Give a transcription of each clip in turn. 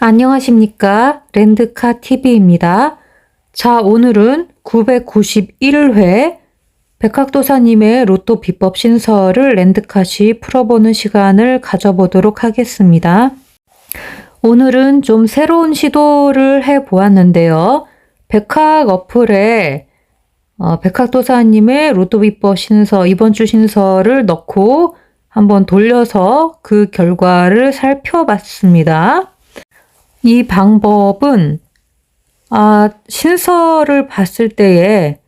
안녕하십니까. 렌드카TV입니다. 자, 오늘은 991회 백학도사님의 로또 비법 신설을 렌드카시 풀어보는 시간을 가져보도록 하겠습니다. 오늘은 좀 새로운 시도를 해보았는데요. 백학 어플에 백학도사님의 로또 비법 신설, 이번 주 신설을 넣고 한번 돌려서 그 결과를 살펴봤습니다. 이 방법은 신설을 봤을 때에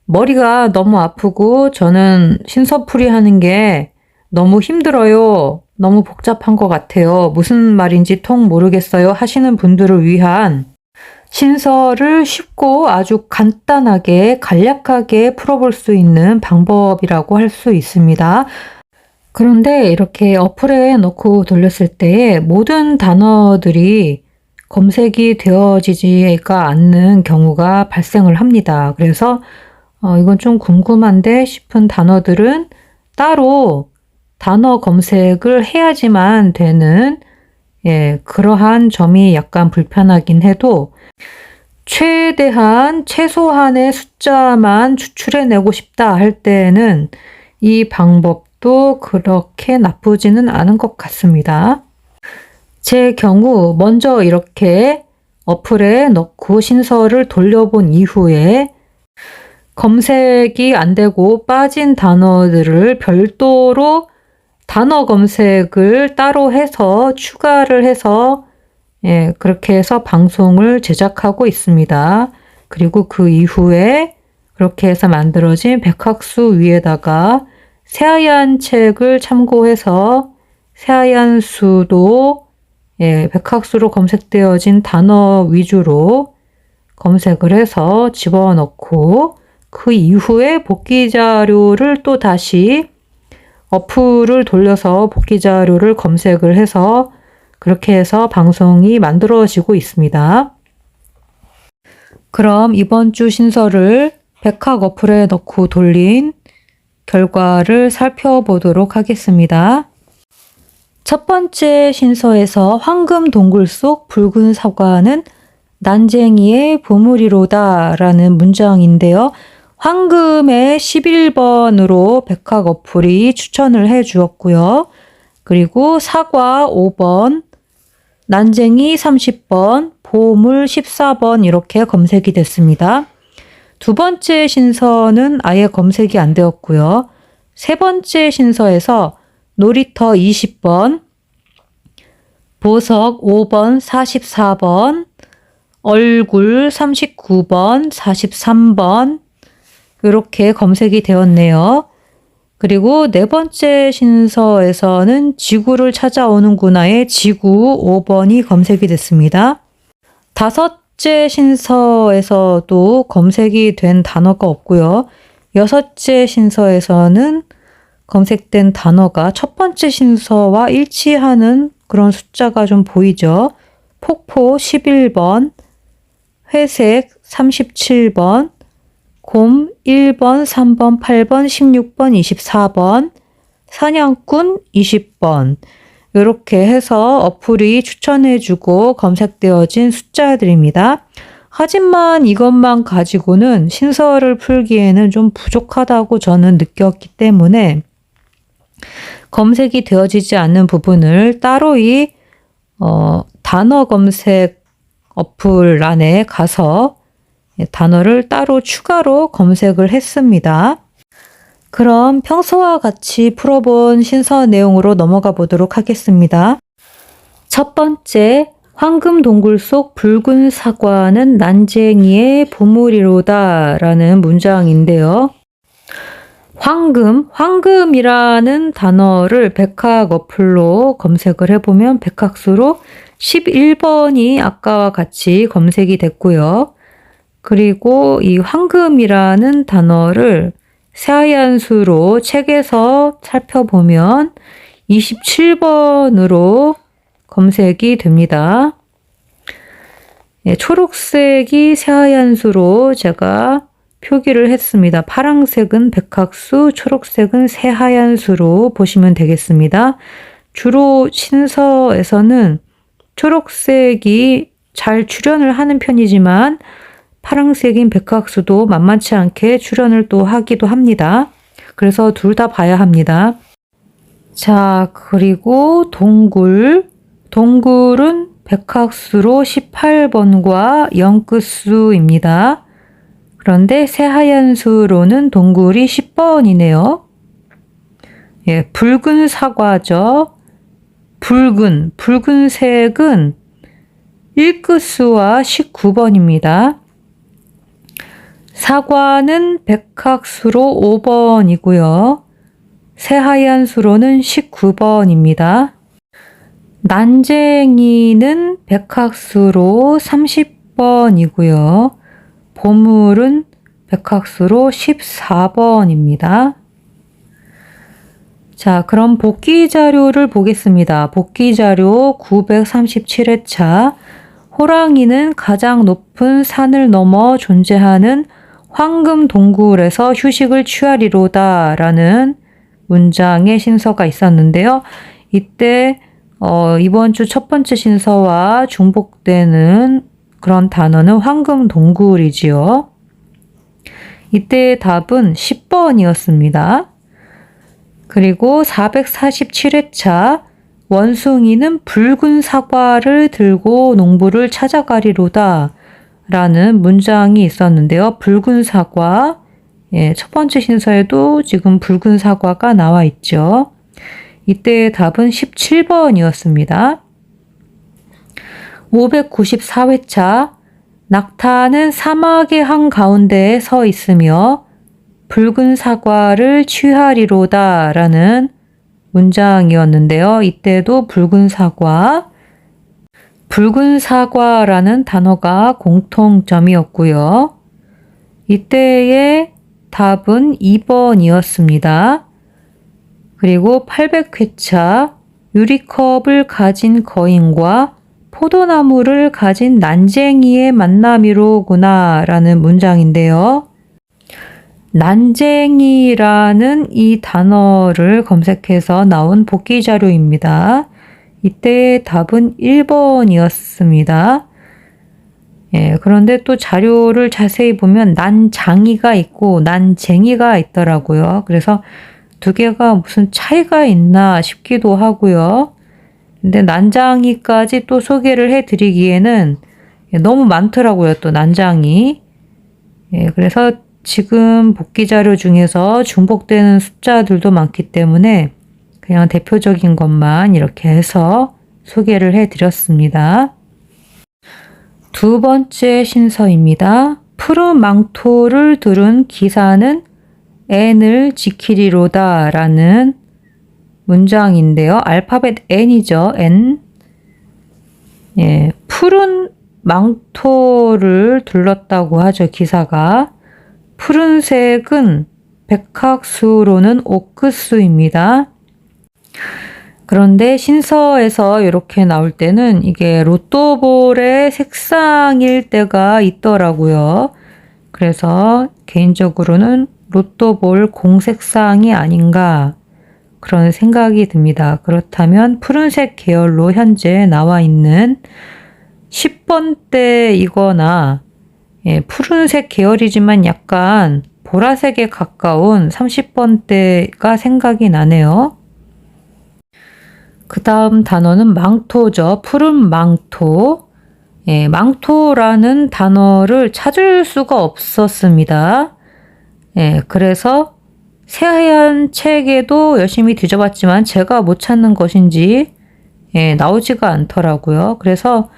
머리가 너무 아프고 저는 신서풀이 하는 게 너무 힘들어요. 너무 복잡한 것 같아요. 무슨 말인지 통 모르겠어요 하시는 분들을 위한 신설을 쉽고 아주 간단하게 간략하게 풀어볼 수 있는 방법이라고 할 수 있습니다. 그런데 이렇게 어플에 넣고 돌렸을 때에 모든 단어들이 검색이 되어지지가 않는 경우가 발생을 합니다. 그래서 이건 좀 궁금한데 싶은 단어들은 따로 단어 검색을 해야지만 되는 그러한 점이 약간 불편하긴 해도 최소한의 숫자만 추출해내고 싶다 할 때는 이 방법도 그렇게 나쁘지는 않은 것 같습니다. 제 경우 먼저 이렇게 어플에 넣고 신설을 돌려본 이후에 검색이 안 되고 빠진 단어들을 별도로 단어 검색을 따로 해서 추가를 해서 그렇게 해서 방송을 제작하고 있습니다. 그리고 그 이후에 그렇게 해서 만들어진 백학수 위에다가 새하얀 책을 참고해서 새하얀 수도 백학수로 검색되어진 단어 위주로 검색을 해서 집어넣고 그 이후에 복귀 자료를 또 다시 어플을 돌려서 복귀 자료를 검색을 해서 그렇게 해서 방송이 만들어지고 있습니다. 그럼 이번 주 신설을 백학 어플에 넣고 돌린 결과를 살펴보도록 하겠습니다. 첫 번째 신서에서 황금 동굴 속 붉은 사과는 난쟁이의 보물이로다 라는 문장인데요. 황금의 11번으로 백학 어플이 추천을 해 주었고요. 그리고 사과 5번, 난쟁이 30번, 보물 14번 이렇게 검색이 됐습니다. 두 번째 신서는 아예 검색이 안 되었고요. 세 번째 신서에서 놀이터 20번, 보석 5번, 44번, 얼굴 39번, 43번 이렇게 검색이 되었네요. 그리고 네 번째 신서에서는 지구를 찾아오는구나의 지구 5번이 검색이 됐습니다. 다섯째 신서에서도 검색이 된 단어가 없고요. 여섯째 신서에서는 검색된 단어가 첫 번째 신서와 일치하는 그런 숫자가 좀 보이죠. 폭포 11번, 회색 37번, 곰 1번, 3번, 8번, 16번, 24번, 사냥꾼 20번 이렇게 해서 어플이 추천해주고 검색되어진 숫자들입니다. 하지만 이것만 가지고는 신설을 풀기에는 좀 부족하다고 저는 느꼈기 때문에 검색이 되어지지 않는 부분을 따로 이 단어 검색 어플 안에 가서 단어를 따로 추가로 검색을 했습니다. 그럼 평소와 같이 풀어본 신서 내용으로 넘어가 보도록 하겠습니다. 첫 번째, 황금 동굴 속 붉은 사과는 난쟁이의 보물이로다 라는 문장인데요. 황금이라는 단어를 백학 어플로 검색을 해보면 백학수로 11번이 아까와 같이 검색이 됐고요. 그리고 이 황금이라는 단어를 새하얀 수로 책에서 살펴보면 27번으로 검색이 됩니다. 초록색이 새하얀 수로 제가 표기를 했습니다. 파란색은 백학수, 초록색은 새하얀 수로 보시면 되겠습니다. 주로 신서에서는 초록색이 잘 출현을 하는 편이지만 파란색인 백학수도 만만치 않게 출현을 또 하기도 합니다. 그래서 둘 다 봐야 합니다. 자, 그리고 동굴. 동굴은 백학수로 18번과 0끝수입니다. 그런데 새하얀 수로는 동굴이 10번이네요. 예, 붉은 사과죠. 붉은색은 1끝수와 19번입니다. 사과는 백학수로 5번이고요. 새하얀 수로는 19번입니다. 난쟁이는 백학수로 30번이고요. 보물은 백학수로 14번입니다. 자, 그럼 복귀 자료를 보겠습니다. 복귀 자료 937회차. 호랑이는 가장 높은 산을 넘어 존재하는 황금 동굴에서 휴식을 취하리로다 라는 문장의 신서가 있었는데요. 이때 이번 주 첫 번째 신서와 중복되는 그런 단어는 황금 동굴이지요. 이때의 답은 10번이었습니다. 그리고 447회차 원숭이는 붉은 사과를 들고 농부를 찾아가리로다 라는 문장이 있었는데요. 붉은 사과, 예, 첫 번째 신서에도 지금 붉은 사과가 나와 있죠. 이때의 답은 17번이었습니다. 594회차 낙타는 사막의 한가운데에 서 있으며 붉은 사과를 취하리로다 라는 문장이었는데요. 이때도 붉은 사과라는 단어가 공통점이었고요. 이때의 답은 2번이었습니다. 그리고 800회차 유리컵을 가진 거인과 포도나무를 가진 난쟁이의 만남이로구나 라는 문장인데요. 난쟁이라는 이 단어를 검색해서 나온 복귀 자료입니다. 이때의 답은 1번이었습니다. 예, 그런데 또 자료를 자세히 보면 난장이가 있고 난쟁이가 있더라고요. 그래서 두 개가 무슨 차이가 있나 싶기도 하고요. 근데 난장이까지 또 소개를 해드리기에는 너무 많더라고요. 또 난장이. 예, 그래서 지금 복귀 자료 중에서 중복되는 숫자들도 많기 때문에 그냥 대표적인 것만 이렇게 해서 소개를 해드렸습니다. 두 번째 신서입니다. 푸른 망토를 두른 기사는 N을 지키리로다 라는 문장인데요. 알파벳 N이죠. N. 예, 푸른 망토를 둘렀다고 하죠. 기사가. 푸른색은 백학수로는 5끝수입니다. 그런데 신서에서 이렇게 나올 때는 이게 로또볼의 색상일 때가 있더라고요. 그래서 개인적으로는 로또볼 공색상이 아닌가 그런 생각이 듭니다. 그렇다면 푸른색 계열로 현재 나와 있는 10번대이거나 예, 푸른색 계열이지만 약간 보라색에 가까운 30번대가 생각이 나네요. 그 다음 단어는 망토죠. 푸른 망토. 예, 망토라는 단어를 찾을 수가 없었습니다. 예, 그래서 새하얀 책에도 열심히 뒤져봤지만 제가 못 찾는 것인지 예, 나오지가 않더라고요. 그래서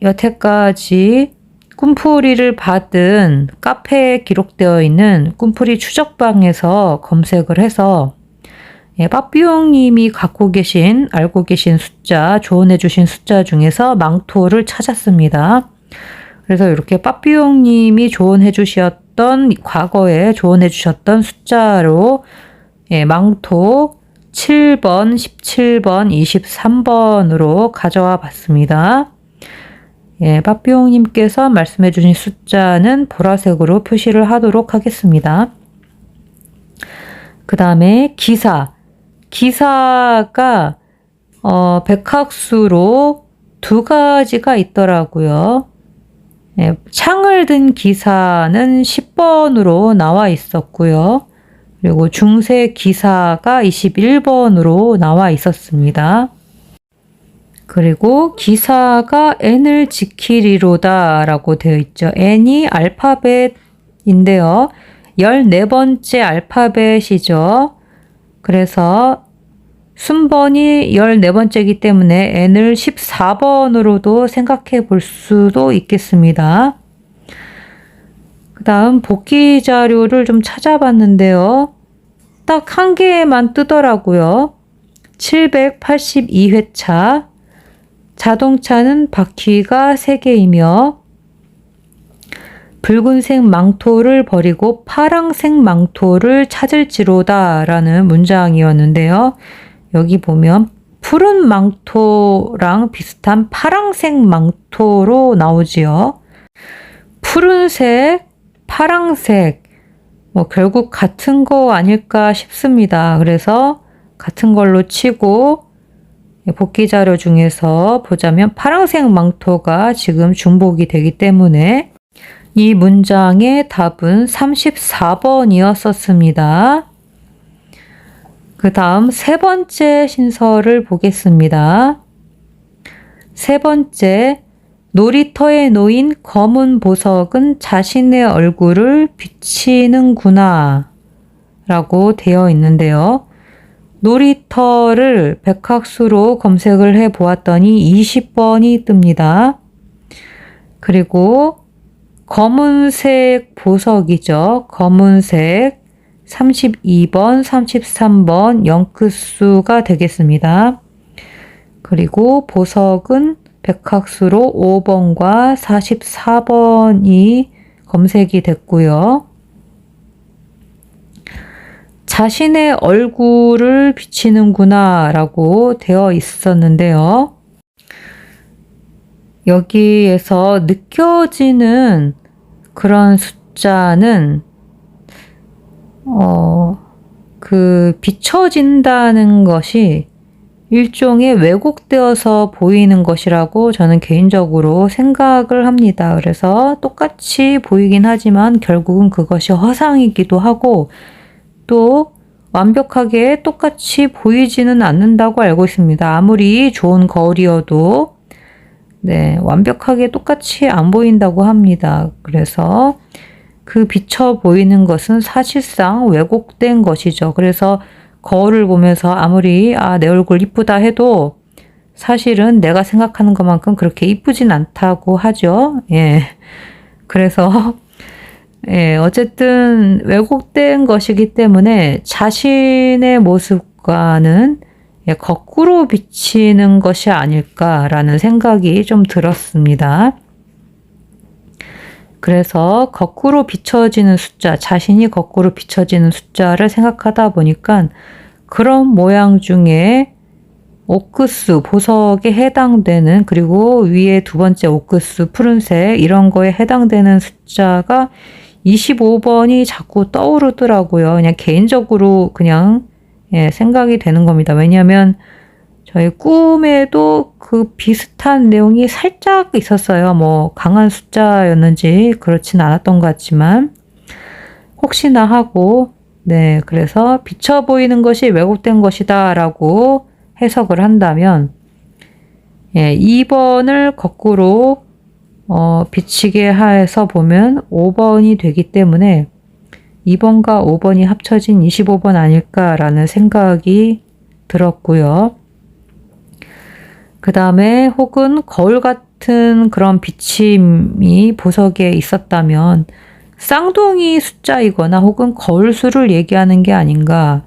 여태까지 꿈풀이를 받은 카페에 기록되어 있는 꿈풀이 추적방에서 검색을 해서 예, 빠삐용님이 알고 계신 숫자, 조언해 주신 숫자 중에서 망토를 찾았습니다. 그래서 이렇게 빠삐용님이 과거에 조언해 주셨던 숫자로 예, 망토 7번, 17번, 23번으로 가져와 봤습니다. 예, 빠삐용님께서 말씀해 주신 숫자는 보라색으로 표시를 하도록 하겠습니다. 그 다음에 기사가 백학수로 두 가지가 있더라고요. 예, 창을 든 기사는 10번으로 나와 있었고요. 그리고 중세 기사가 21번으로 나와 있었습니다. 그리고 기사가 N을 지키리로다 라고 되어 있죠. N이 알파벳인데요. 14번째 알파벳이죠. 그래서 순번이 14번째이기 때문에 N을 14번으로도 생각해 볼 수도 있겠습니다. 그 다음 복기 자료를 좀 찾아봤는데요. 딱 한 개만 뜨더라고요. 782회차. 자동차는 바퀴가 3개이며 붉은색 망토를 버리고 파랑색 망토를 찾을지로다 라는 문장이었는데요. 여기 보면 푸른 망토랑 비슷한 파랑색 망토로 나오지요. 푸른색, 파랑색, 결국 같은 거 아닐까 싶습니다. 그래서 같은 걸로 치고 복기 자료 중에서 보자면 파랑색 망토가 지금 중복이 되기 때문에 이 문장의 답은 34번이었었습니다. 그 다음 세 번째 신설을 보겠습니다. 세 번째, 놀이터에 놓인 검은 보석은 자신의 얼굴을 비치는구나 라고 되어 있는데요. 놀이터를 백학수로 검색을 해 보았더니 20번이 뜹니다. 그리고 검은색 보석이죠. 검은색 32번, 33번 영끝수가 되겠습니다. 그리고 보석은 백학수로 5번과 44번이 검색이 됐고요. 자신의 얼굴을 비치는구나 라고 되어 있었는데요. 여기에서 느껴지는 그런 숫자는 비춰진다는 것이 일종의 왜곡되어서 보이는 것이라고 저는 개인적으로 생각을 합니다. 그래서 똑같이 보이긴 하지만 결국은 그것이 허상이기도 하고 또 완벽하게 똑같이 보이지는 않는다고 알고 있습니다. 아무리 좋은 거울이어도 완벽하게 똑같이 안 보인다고 합니다. 그래서 그 비쳐 보이는 것은 사실상 왜곡된 것이죠. 그래서 거울을 보면서 아무리 내 얼굴 이쁘다 해도 사실은 내가 생각하는 것만큼 그렇게 이쁘진 않다고 하죠. 예. 그래서 어쨌든 왜곡된 것이기 때문에 자신의 모습과는 거꾸로 비치는 것이 아닐까라는 생각이 좀 들었습니다. 그래서 거꾸로 비춰지는 숫자, 자신이 거꾸로 비춰지는 숫자를 생각하다 보니까 그런 모양 중에 옥구스, 보석에 해당되는, 그리고 위에 두 번째 옥구스, 푸른색 이런 거에 해당되는 숫자가 25번이 자꾸 떠오르더라고요. 그냥 개인적으로 그냥 생각이 되는 겁니다. 왜냐하면 저희 꿈에도 그 비슷한 내용이 살짝 있었어요. 강한 숫자였는지 그렇진 않았던 것 같지만 혹시나 하고 그래서 비쳐 보이는 것이 왜곡된 것이다 라고 해석을 한다면 2번을 거꾸로 비치게 해서 보면 5번이 되기 때문에 2번과 5번이 합쳐진 25번 아닐까라는 생각이 들었고요. 그 다음에 혹은 거울 같은 그런 비침이 보석에 있었다면 쌍둥이 숫자이거나 혹은 거울수를 얘기하는 게 아닌가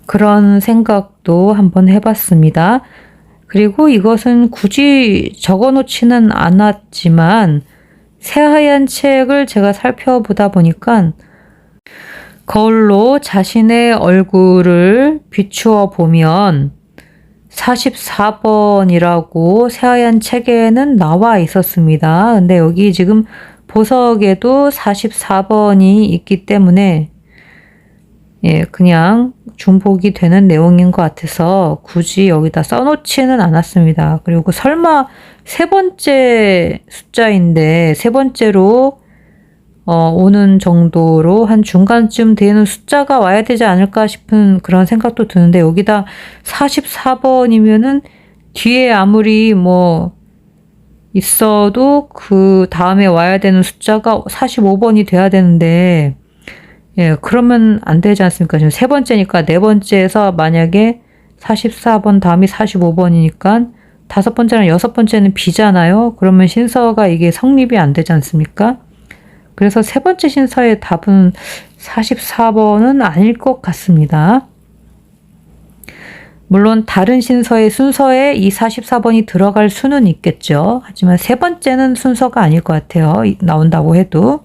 그런 생각도 한번 해봤습니다. 그리고 이것은 굳이 적어놓지는 않았지만 새하얀 책을 제가 살펴보다 보니까 거울로 자신의 얼굴을 비추어 보면 44번이라고 새하얀 책에는 나와 있었습니다. 근데 여기 지금 보석에도 44번이 있기 때문에 그냥 중복이 되는 내용인 것 같아서 굳이 여기다 써놓지는 않았습니다. 그리고 설마 세 번째 숫자인데 세 번째로 오는 정도로 한 중간쯤 되는 숫자가 와야 되지 않을까 싶은 그런 생각도 드는데 여기다 44번이면은 뒤에 아무리 뭐 있어도 그 다음에 와야 되는 숫자가 45번이 돼야 되는데 그러면 안 되지 않습니까? 지금 세 번째니까 네 번째에서 만약에 44번 다음이 45번이니까 다섯 번째랑 여섯 번째는 B잖아요. 그러면 신서가 이게 성립이 안 되지 않습니까? 그래서 세 번째 신서의 답은 44번은 아닐 것 같습니다. 물론 다른 신서의 순서에 이 44번이 들어갈 수는 있겠죠. 하지만 세 번째는 순서가 아닐 것 같아요. 나온다고 해도.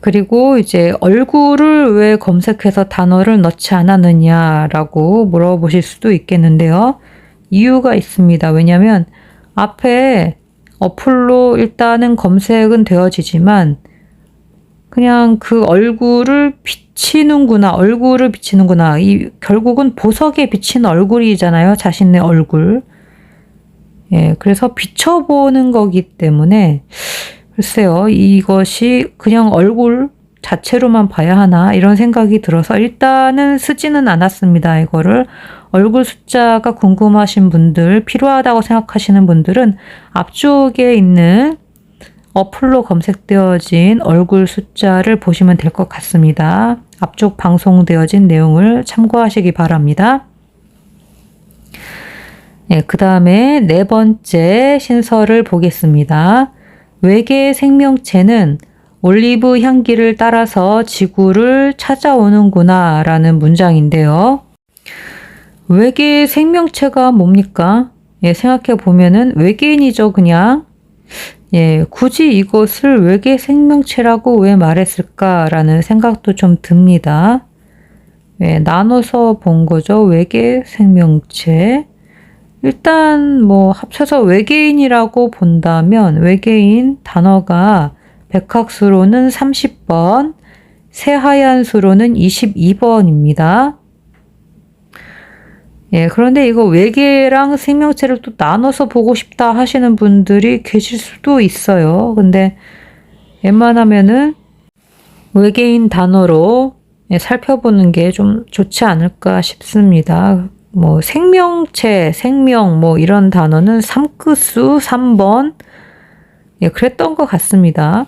그리고 이제 얼굴을 왜 검색해서 단어를 넣지 않았느냐라고 물어보실 수도 있겠는데요. 이유가 있습니다. 왜냐하면 앞에 어플로 일단은 검색은 되어지지만 그냥 그 얼굴을 비치는구나. 결국은 보석에 비친 얼굴이잖아요. 자신의 얼굴. 그래서 비춰보는 거기 때문에 글쎄요. 이것이 그냥 얼굴 자체로만 봐야 하나 이런 생각이 들어서 일단은 쓰지는 않았습니다. 이거를 얼굴 숫자가 궁금하신 분들, 필요하다고 생각하시는 분들은 앞쪽에 있는 어플로 검색되어진 얼굴 숫자를 보시면 될 것 같습니다. 앞쪽 방송되어진 내용을 참고하시기 바랍니다. 그 다음에 네 번째 신서를 보겠습니다. 외계의 생명체는 올리브 향기를 따라서 지구를 찾아오는구나 라는 문장인데요. 외계의 생명체가 뭡니까? 생각해 보면은 외계인이죠, 그냥. 굳이 이것을 외계 생명체라고 왜 말했을까라는 생각도 좀 듭니다. 나눠서 본 거죠, 외계 생명체. 일단 뭐 합쳐서 외계인이라고 본다면 외계인 단어가 백학수로는 30번, 새하얀수로는 22번입니다. 그런데 이거 외계랑 생명체를 또 나눠서 보고 싶다 하시는 분들이 계실 수도 있어요. 근데 웬만하면은 외계인 단어로 살펴보는 게 좀 좋지 않을까 싶습니다. 뭐 생명체, 생명 뭐 이런 단어는 3끝수 3번 그랬던 것 같습니다.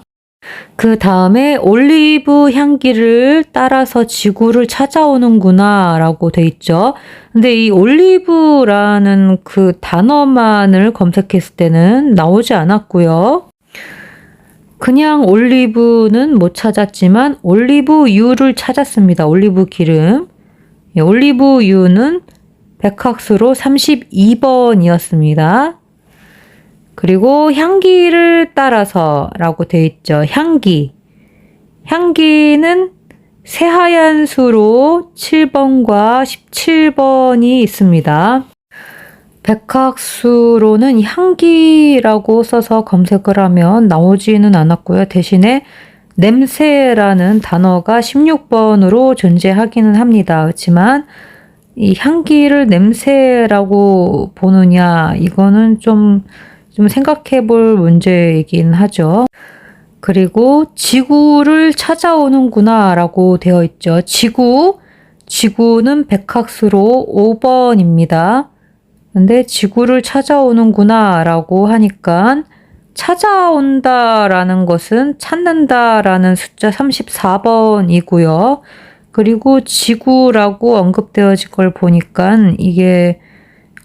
그 다음에 올리브 향기를 따라서 지구를 찾아오는구나 라고 돼 있죠. 근데 이 올리브라는 그 단어만을 검색했을 때는 나오지 않았고요. 그냥 올리브는 못 찾았지만 올리브유를 찾았습니다. 올리브 기름. 올리브유는 백학수로 32번이었습니다. 그리고 향기를 따라서 라고 되어 있죠. 향기는 새하얀 수로 7번과 17번이 있습니다. 백학수로는 향기라고 써서 검색을 하면 나오지는 않았고요. 대신에 냄새라는 단어가 16번으로 존재하기는 합니다. 그렇지만 이 향기를 냄새라고 보느냐 이거는 좀 생각해 볼 문제이긴 하죠. 그리고 지구를 찾아오는구나 라고 되어 있죠. 지구는 백학수로 5번입니다. 근데 지구를 찾아오는구나 라고 하니까 찾아온다라는 것은 찾는다라는 숫자 34번이고요. 그리고 지구라고 언급되어진 걸 보니까 이게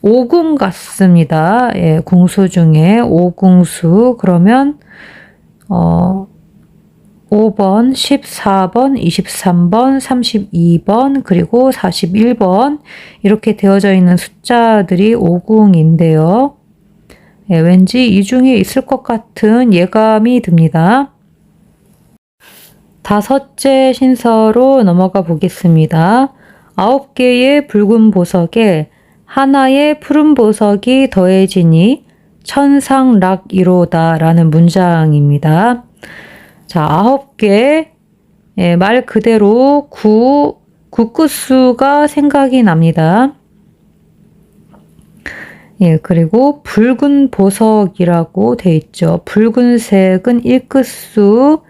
오궁 같습니다. 궁수 중에 오궁수. 그러면 5번, 14번, 23번, 32번, 그리고 41번 이렇게 되어져 있는 숫자들이 오궁인데요. 왠지 이 중에 있을 것 같은 예감이 듭니다. 다섯째 신서로 넘어가 보겠습니다. 9개의 붉은 보석에 하나의 푸른 보석이 더해지니 천상락이로다 라는 문장입니다. 자, 9개 예, 말 그대로 국구수가 생각이 납니다. 예, 그리고 붉은 보석이라고 돼 있죠. 붉은색은 1끝수,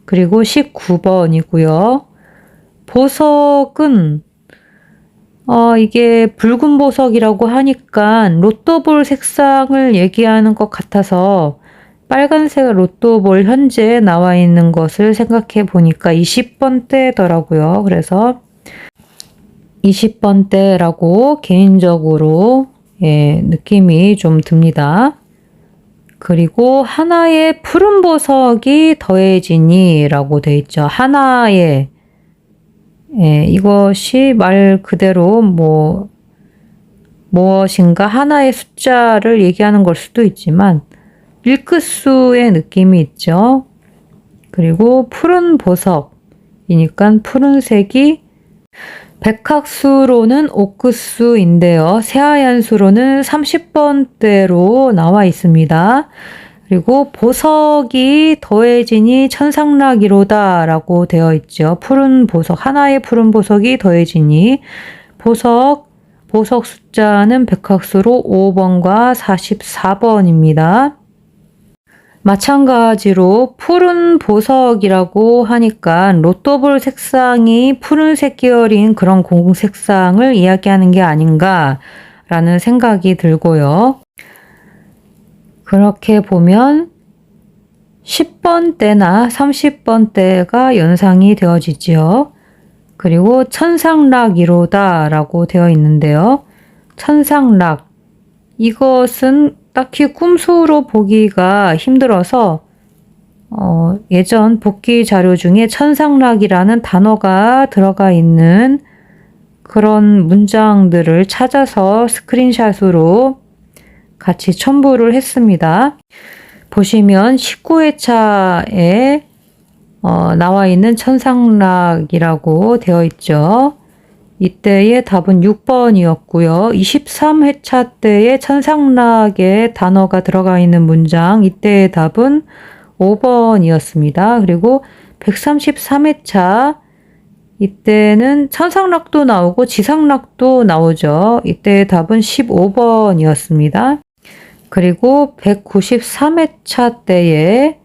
그리고 19번이고요. 보석은 이게 붉은 보석이라고 하니까 로또볼 색상을 얘기하는 것 같아서 빨간색 로또볼 현재 나와 있는 것을 생각해 보니까 20번대더라고요. 그래서 20번대라고 개인적으로 느낌이 좀 듭니다. 그리고 하나의 푸른 보석이 더해지니 라고 되어 있죠. 하나의 이것이 말 그대로 무엇인가 하나의 숫자를 얘기하는 걸 수도 있지만 일끝수의 느낌이 있죠. 그리고 푸른 보석이니까 푸른색이 백학수로는 5끝수인데요. 새하얀수로는 30번대로 나와 있습니다. 그리고 보석이 더해지니 천상락이로다 라고 되어 있죠. 푸른 보석, 하나의 푸른 보석이 더해지니 보석 숫자는 백학수로 5번과 44번입니다. 마찬가지로 푸른 보석이라고 하니까 로또볼 색상이 푸른색 계열인 그런 공색상을 이야기하는 게 아닌가라는 생각이 들고요. 그렇게 보면 10번대나 30번대가 연상이 되어지지요. 그리고 천상락이로다 라고 되어 있는데요. 천상락, 이것은 딱히 꿈수로 보기가 힘들어서 예전 복기 자료 중에 천상락이라는 단어가 들어가 있는 그런 문장들을 찾아서 스크린샷으로 같이 첨부를 했습니다. 보시면 19회차에 나와 있는 천상락이라고 되어 있죠. 이때의 답은 6번이었고요. 23회차 때의 천상락에 단어가 들어가 있는 문장, 이때의 답은 5번이었습니다. 그리고 133회차, 이때는 천상락도 나오고 지상락도 나오죠. 이때의 답은 15번이었습니다. 그리고 193회차 때에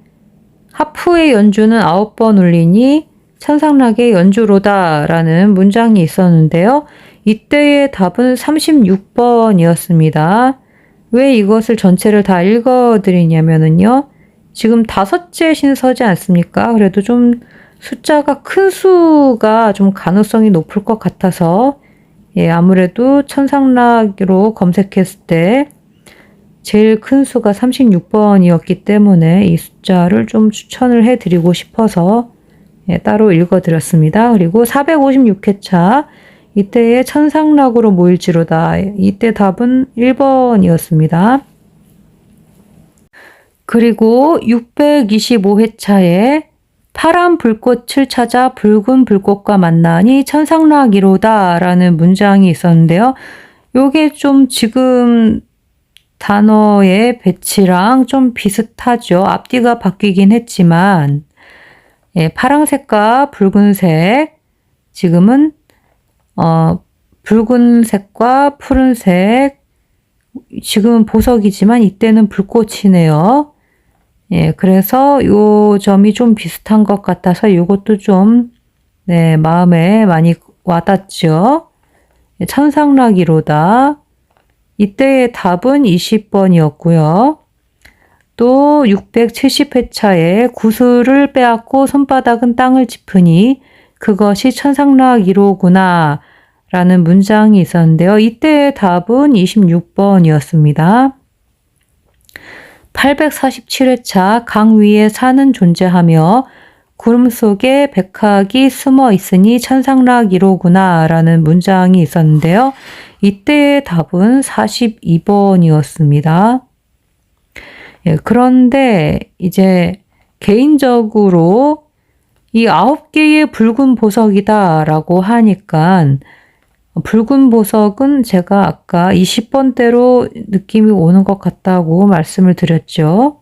하프의 연주는 9번 울리니 천상락의 연주로다 라는 문장이 있었는데요. 이때의 답은 36번이었습니다. 왜 이것을 전체를 다 읽어드리냐면요. 지금 5째 신서지 않습니까? 그래도 좀 숫자가 큰 수가 좀 가능성이 높을 것 같아서 아무래도 천상락으로 검색했을 때 제일 큰 수가 36번이었기 때문에 이 숫자를 좀 추천을 해드리고 싶어서 따로 읽어드렸습니다. 그리고 456회차, 이때의 천상락으로 모일지로다. 이때 답은 1번이었습니다. 그리고 625회차에 파란 불꽃을 찾아 붉은 불꽃과 만나니 천상락이로다 라는 문장이 있었는데요. 요게 좀 지금 단어의 배치랑 좀 비슷하죠. 앞뒤가 바뀌긴 했지만 파란색과 붉은색, 지금은 붉은색과 푸른색, 지금은 보석이지만 이때는 불꽃이네요. 그래서 요 점이 좀 비슷한 것 같아서 요것도 좀 마음에 많이 와닿죠. 천상락이로다. 이때의 답은 20번이었고요. 또 670회차에 구슬을 빼앗고 손바닥은 땅을 짚으니 그것이 천상락이로구나 라는 문장이 있었는데요. 이때의 답은 26번이었습니다. 847회차 강 위에 산은 존재하며 구름 속에 백학이 숨어 있으니 천상락이로구나 라는 문장이 있었는데요. 이때의 답은 42번이었습니다. 그런데 이제 개인적으로 이 9개의 붉은 보석이다 라고 하니까 붉은 보석은 제가 아까 20번대로 느낌이 오는 것 같다고 말씀을 드렸죠.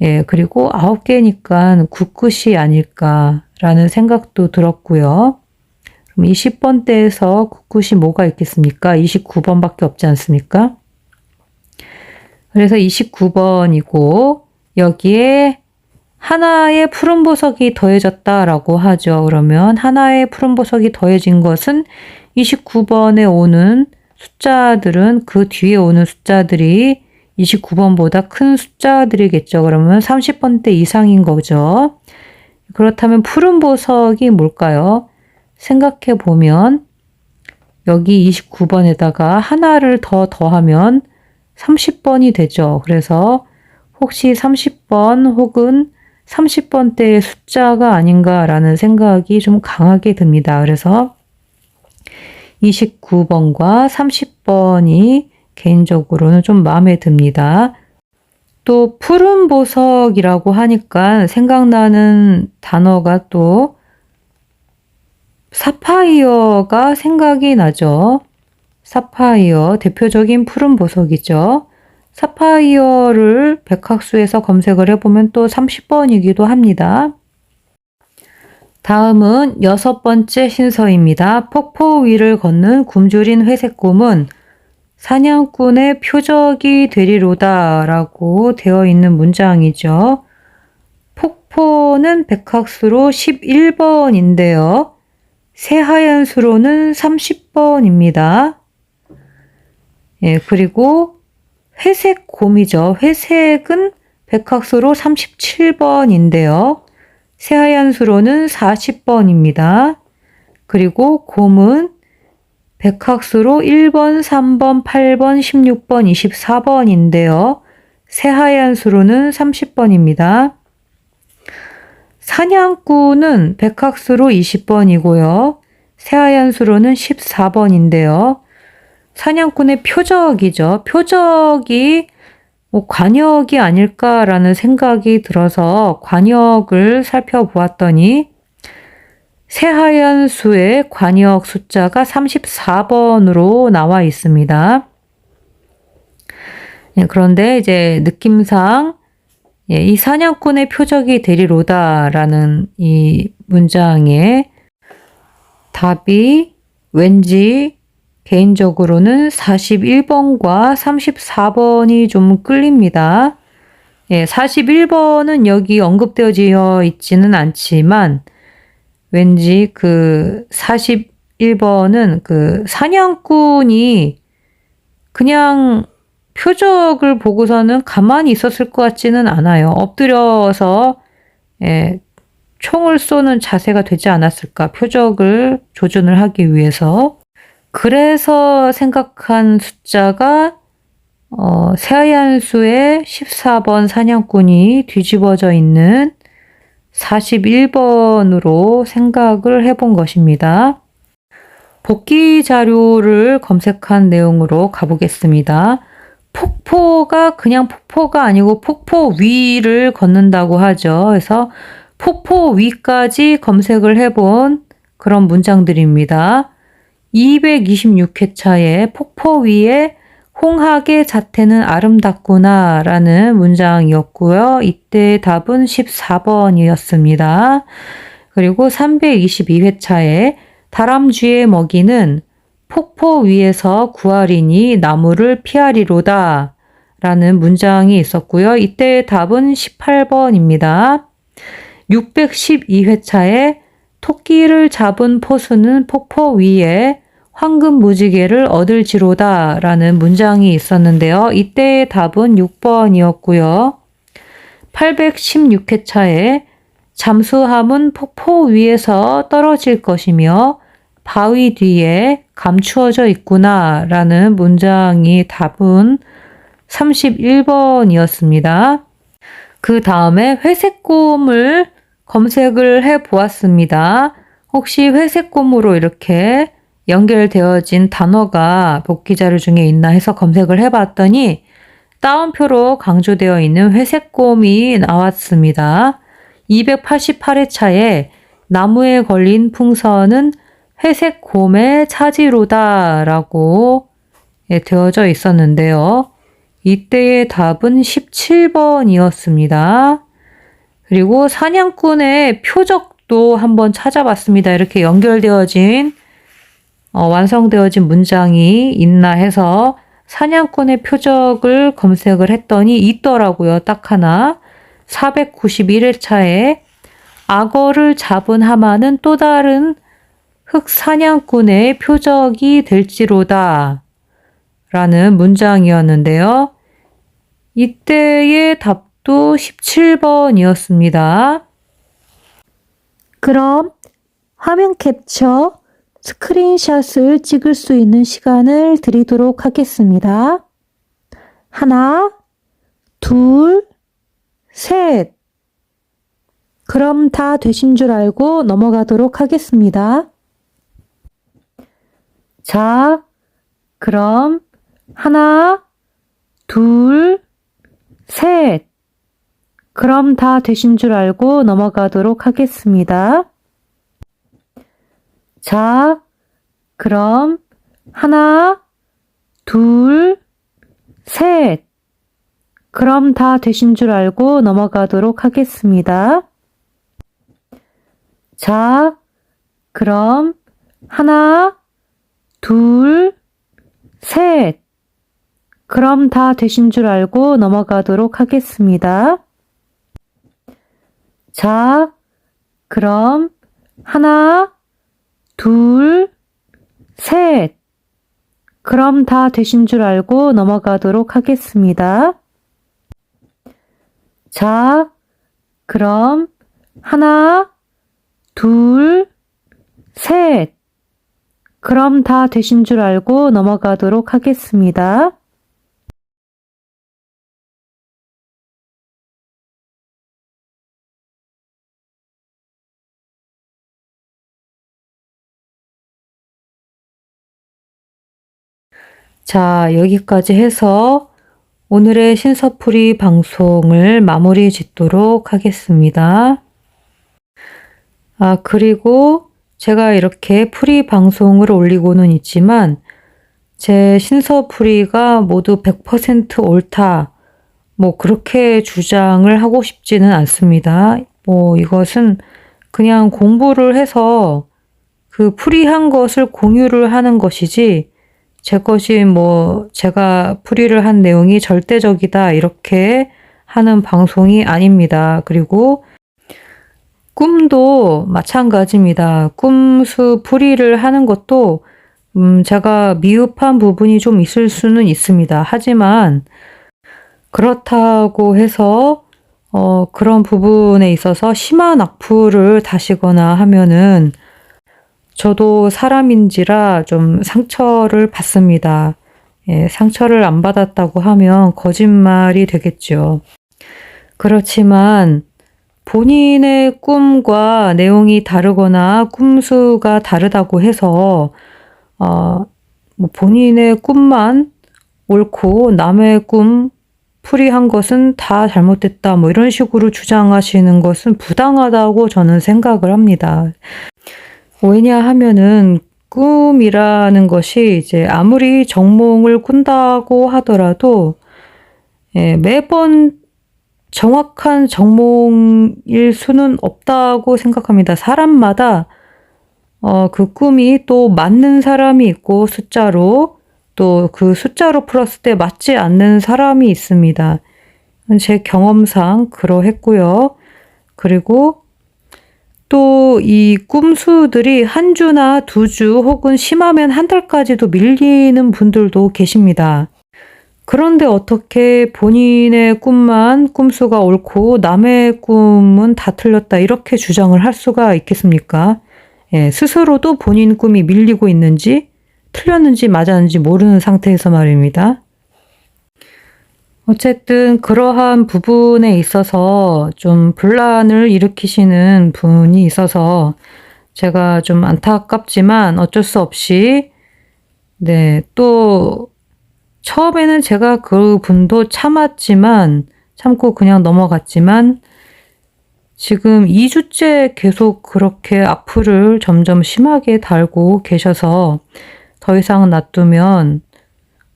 예, 그리고 9개니까 굳굳이 아닐까라는 생각도 들었고요. 그럼 20번대에서 굳굿이 뭐가 있겠습니까? 29번밖에 없지 않습니까? 그래서 29번이고 여기에 하나의 푸른 보석이 더해졌다라고 하죠. 그러면 하나의 푸른 보석이 더해진 것은 29번에 오는 숫자들은 그 뒤에 오는 숫자들이 29번보다 큰 숫자들이겠죠. 그러면 30번대 이상인 거죠. 그렇다면 푸른 보석이 뭘까요? 생각해 보면 여기 29번에다가 하나를 더 더하면 30번이 되죠. 그래서 혹시 30번 혹은 30번대의 숫자가 아닌가라는 생각이 좀 강하게 듭니다. 그래서 29번과 30번이 개인적으로는 좀 마음에 듭니다. 또 푸른 보석이라고 하니까 생각나는 단어가 또 사파이어가 생각이 나죠. 사파이어, 대표적인 푸른 보석이죠. 사파이어를 백학수에서 검색을 해보면 또 30번이기도 합니다. 다음은 6번째 신서입니다. 폭포 위를 걷는 굶주린 회색곰은 사냥꾼의 표적이 되리로다 라고 되어 있는 문장이죠. 폭포는 백학수로 11번인데요. 새하얀 수로는 30번입니다. 예, 그리고 회색 곰이죠. 회색은 백학수로 37번인데요. 새하얀 수로는 40번입니다. 그리고 곰은 백학수로 1번, 3번, 8번, 16번, 24번인데요. 새하얀 수로는 30번입니다. 사냥꾼은 백학수로 20번이고요. 새하얀 수로는 14번인데요. 사냥꾼의 표적이죠. 표적이 관역이 아닐까라는 생각이 들어서 관역을 살펴보았더니 새하얀 수의 관역 숫자가 34번으로 나와 있습니다. 그런데 이제 느낌상 이 사냥꾼의 표적이 되리로다라는 이 문장의 답이 왠지 개인적으로는 41번과 34번이 좀 끌립니다. 41번은 여기 언급되어져 있지는 않지만 왠지 그 41번은 그 사냥꾼이 그냥 표적을 보고서는 가만히 있었을 것 같지는 않아요. 엎드려서 총을 쏘는 자세가 되지 않았을까. 표적을 조준을 하기 위해서. 그래서 생각한 숫자가 새하얀 수의 14번 사냥꾼이 뒤집어져 있는 41번으로 생각을 해본 것입니다. 복기 자료를 검색한 내용으로 가보겠습니다. 폭포가 그냥 폭포가 아니고 폭포 위를 걷는다고 하죠. 그래서 폭포 위까지 검색을 해본 그런 문장들입니다. 226회차에 폭포 위에 홍학의 자태는 아름답구나 라는 문장이었고요. 이때 답은 14번이었습니다. 그리고 322회차에 다람쥐의 먹이는 폭포 위에서 구하리니 나무를 피하리로다 라는 문장이 있었고요. 이때 답은 18번입니다. 612회차에 토끼를 잡은 포수는 폭포 위에 황금 무지개를 얻을지로다 라는 문장이 있었는데요. 이때의 답은 6번이었고요. 816회차에 잠수함은 폭포 위에서 떨어질 것이며 바위 뒤에 감추어져 있구나 라는 문장이 답은 31번이었습니다. 그 다음에 회색곰을 검색을 해 보았습니다. 혹시 회색곰으로 이렇게 연결되어진 단어가 복기 자료 중에 있나 해서 검색을 해 봤더니 따옴표로 강조되어 있는 회색곰이 나왔습니다. 288회차에 나무에 걸린 풍선은 회색곰의 차지로다 라고 되어져 있었는데요. 이때의 답은 17번이었습니다. 그리고 사냥꾼의 표적도 한번 찾아봤습니다. 이렇게 연결되어진 완성되어진 문장이 있나 해서 사냥꾼의 표적을 검색을 했더니 있더라고요. 딱 하나. 491회차에 악어를 잡은 하마는 또 다른 흑사냥꾼의 표적이 될지로다 라는 문장이었는데요. 이때의 답도 17번이었습니다. 그럼 화면 캡처, 스크린샷을 찍을 수 있는 시간을 드리도록 하겠습니다. 하나, 둘, 셋. 그럼 다 되신 줄 알고 넘어가도록 하겠습니다. 자, 그럼 하나, 둘, 셋. 그럼 다 되신 줄 알고 넘어가도록 하겠습니다. 자, 그럼 하나, 둘, 셋. 그럼 다 되신 줄 알고 넘어가도록 하겠습니다. 자, 그럼 하나, 둘, 셋. 그럼 다 되신 줄 알고 넘어가도록 하겠습니다. 자, 그럼 하나, 둘, 셋. 그럼 다 되신 줄 알고 넘어가도록 하겠습니다. 자, 그럼 하나, 둘, 셋. 그럼 다 되신 줄 알고 넘어가도록 하겠습니다. 자, 여기까지 해서 오늘의 신서풀이 방송을 마무리 짓도록 하겠습니다. 그리고 제가 이렇게 풀이 방송을 올리고는 있지만 제 신서풀이가 모두 100% 옳다. 그렇게 주장을 하고 싶지는 않습니다. 이것은 그냥 공부를 해서 그 풀이한 것을 공유를 하는 것이지 제 것이 제가 풀이를 한 내용이 절대적이다 이렇게 하는 방송이 아닙니다. 그리고 꿈도 마찬가지입니다. 꿈수 풀이를 하는 것도 제가 미흡한 부분이 좀 있을 수는 있습니다. 하지만 그렇다고 해서 그런 부분에 있어서 심한 악플을 다시거나 하면은 저도 사람인지라 좀 상처를 받습니다. 상처를 안 받았다고 하면 거짓말이 되겠죠. 그렇지만 본인의 꿈과 내용이 다르거나 꿈수가 다르다고 해서 본인의 꿈만 옳고 남의 꿈 풀이한 것은 다 잘못됐다 이런 식으로 주장하시는 것은 부당하다고 저는 생각을 합니다. 왜냐하면은 꿈이라는 것이 이제 아무리 정몽을 꾼다고 하더라도 매번 정확한 정몽일 수는 없다고 생각합니다. 사람마다 그 꿈이 또 맞는 사람이 있고 숫자로 또 그 숫자로 풀었을 때 맞지 않는 사람이 있습니다. 제 경험상 그러했고요. 그리고 또 이 꿈수들이 한 주나 두 주 혹은 심하면 한 달까지도 밀리는 분들도 계십니다. 그런데 어떻게 본인의 꿈만 꿈수가 옳고 남의 꿈은 다 틀렸다 이렇게 주장을 할 수가 있겠습니까? 스스로도 본인 꿈이 밀리고 있는지 틀렸는지 맞았는지 모르는 상태에서 말입니다. 어쨌든 그러한 부분에 있어서 좀 분란을 일으키시는 분이 있어서 제가 좀 안타깝지만 어쩔 수 없이 또 처음에는 제가 그 분도 참고 그냥 넘어갔지만 지금 2주째 계속 그렇게 악플을 점점 심하게 달고 계셔서 더 이상 놔두면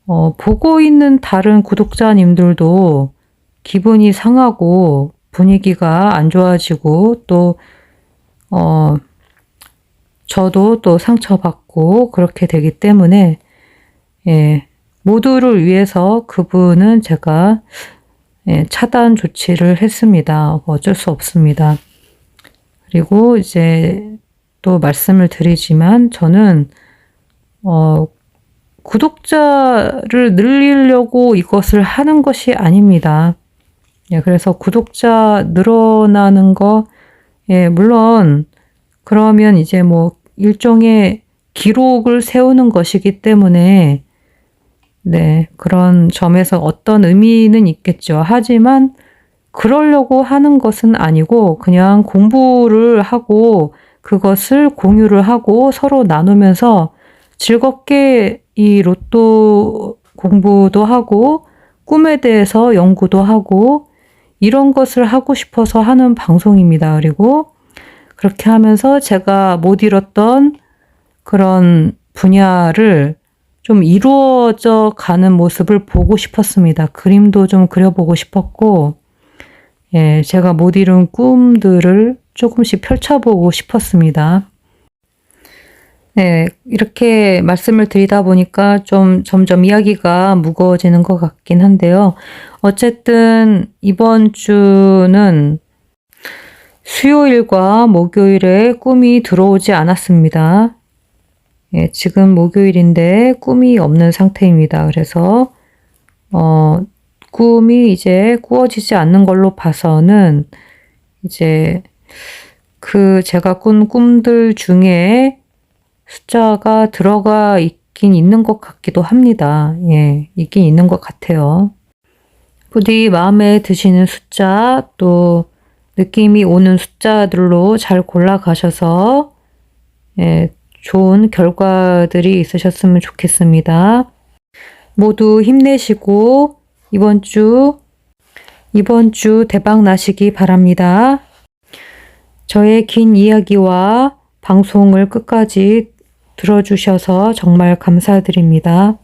보고 있는 다른 구독자님들도 기분이 상하고 분위기가 안 좋아지고 또, 저도 또 상처받고 그렇게 되기 때문에, 예, 모두를 위해서 그분은 제가 차단 조치를 했습니다. 어쩔 수 없습니다. 그리고 이제 또 말씀을 드리지만 저는 구독자를 늘리려고 이것을 하는 것이 아닙니다. 예, 그래서 구독자 늘어나는 거, 예, 물론 그러면 이제 뭐 일종의 기록을 세우는 것이기 때문에 네, 그런 점에서 어떤 의미는 있겠죠. 하지만 그러려고 하는 것은 아니고 그냥 공부를 하고 그것을 공유를 하고 서로 나누면서 즐겁게 이 로또 공부도 하고 꿈에 대해서 연구도 하고 이런 것을 하고 싶어서 하는 방송입니다. 그리고 그렇게 하면서 제가 못 이뤘던 그런 분야를 좀 이루어져 가는 모습을 보고 싶었습니다. 그림도 좀 그려보고 싶었고, 예, 제가 못 이룬 꿈들을 조금씩 펼쳐보고 싶었습니다. 네, 이렇게 말씀을 드리다 보니까 좀 점점 이야기가 무거워지는 것 같긴 한데요. 어쨌든 이번 주는 수요일과 목요일에 꿈이 들어오지 않았습니다. 예, 지금 목요일인데 꿈이 없는 상태입니다. 그래서 꿈이 이제 꾸어지지 않는 걸로 봐서는 이제 그 제가 꾼 꿈들 중에 숫자가 들어가 있긴 있는 것 같기도 합니다. 예, 있긴 있는 것 같아요. 부디 마음에 드시는 숫자 또 느낌이 오는 숫자들로 잘 골라가셔서 예, 좋은 결과들이 있으셨으면 좋겠습니다. 모두 힘내시고 이번 주 대박 나시기 바랍니다. 저의 긴 이야기와 방송을 끝까지 들어주셔서 정말 감사드립니다.